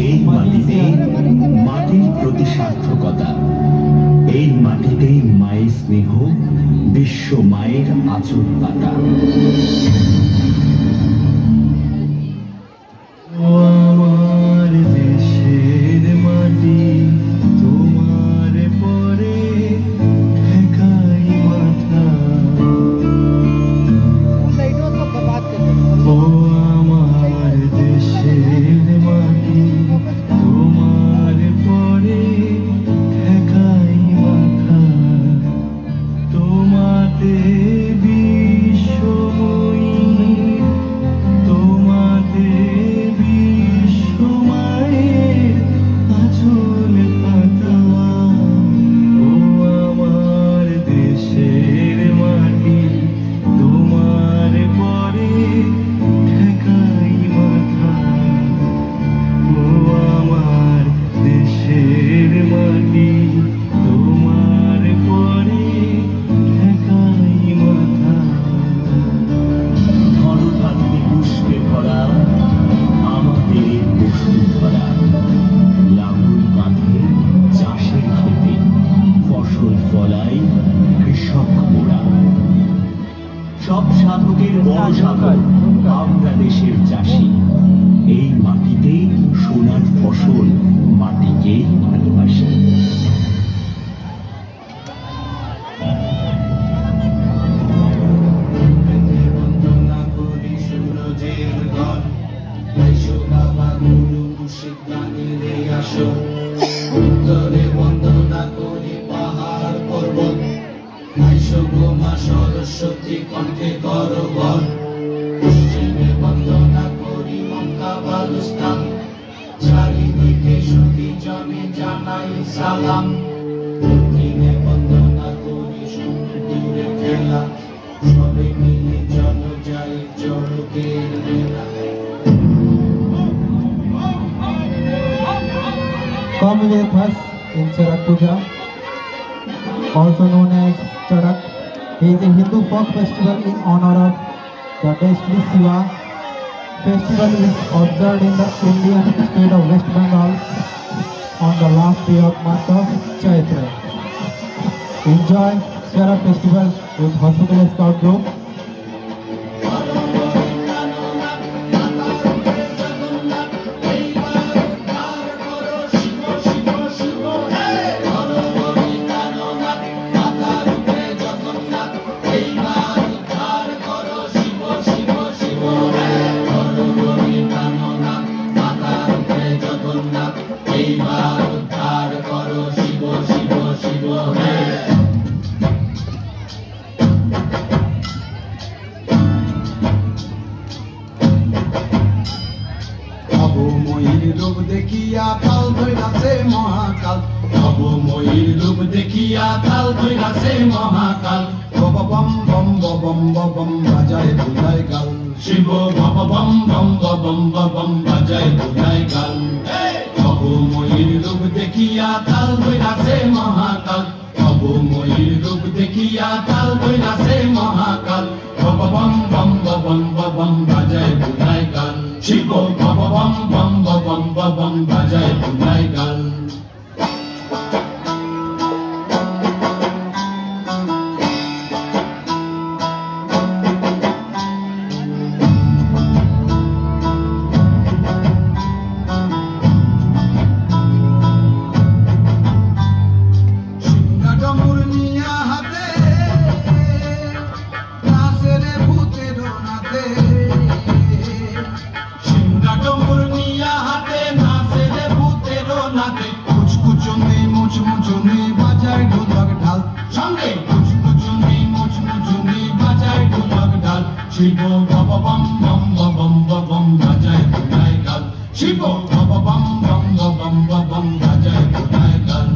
এই মাটিতে মাটির প্রতি সার্থকতা, এই মাটিতেই মায়ের স্নেহ, বিশ্ব মায়ের আঁচল পাতা। আমার দেশের মাটি তোমার পরে ঠেকাই মাথা। ও আমার দেশের মাটি তোমার পরে ঠেকাই মাথা। তোমাতে বিশ্বময়ী, তোমাতে বিশ্বমায়ের আঁচল পাতা। ও আমার দেশের মাটি তোমার পরে ঠেকাই মাথা। ও আমার দেশের মাটি তোমার পরে ঠেকাই মাথা। ধনধান্যে পুষ্পে ভরা আমাদের বসুন্ধরা, লাঙল বাঁধে চাষের খেতে, ফসল ফলাই কৃষক মোরা। সব সাধকের বড় সাধক আমরা দেশের চাষি। এই মাটিতে সোনার ফসল, মাটিকেই ভালোবাসি। বন্দনা করি সূরজের ঘর, আইসো বাবা গুরু মুর্শিদ গানের এই আসর। উত্তরে বন্দনা করি পাহাড় পর্বত, আইসো গো মা সরস্বতী কণ্ঠে করো বর। পশ্চিমে বন্দনা করি মক্কা বালুস্তান, চারিদিকে সতী জনে জানাই সালাম। দক্ষিণে বন্দনা করি সমুদ্রের খেলা, সবে মিলে চলো যাই চড়কের মেলা। Come with us in Charak Puja, also known as Charak. It is a Hindu folk festival in honor of goddess Shiva. Festival is observed in the Indian state of West Bengal on the last day of month of Chaitra. Enjoy Charak festival with Hospital Scout Group. রূপ দেখিয়া কাল ধৈরাছে মহাকাল, নবময়ীর রূপ দেখিয়া কাল ধৈরাছে মহাকাল। বম বম বম বম বাজায় বুঝায় গাল, শিব বম বম বম বম বাজায় বুঝায় গাল। নবময়ীর রূপ দেখিয়া কাল ধৈরাছে মহাকাল, নবময়ীর রূপ দেখিয়া কাল ধৈরাছে মহাকাল। বম বম বম বাজায় বুঝায় গাল, শিব বম বম বম বাজায় বুঝায় গাল। শিব বাবা বম বম বম বম বাজায় বুঝায় গাল, শিব বাবা বম বম বম বম বাজায় বুঝায় গাল।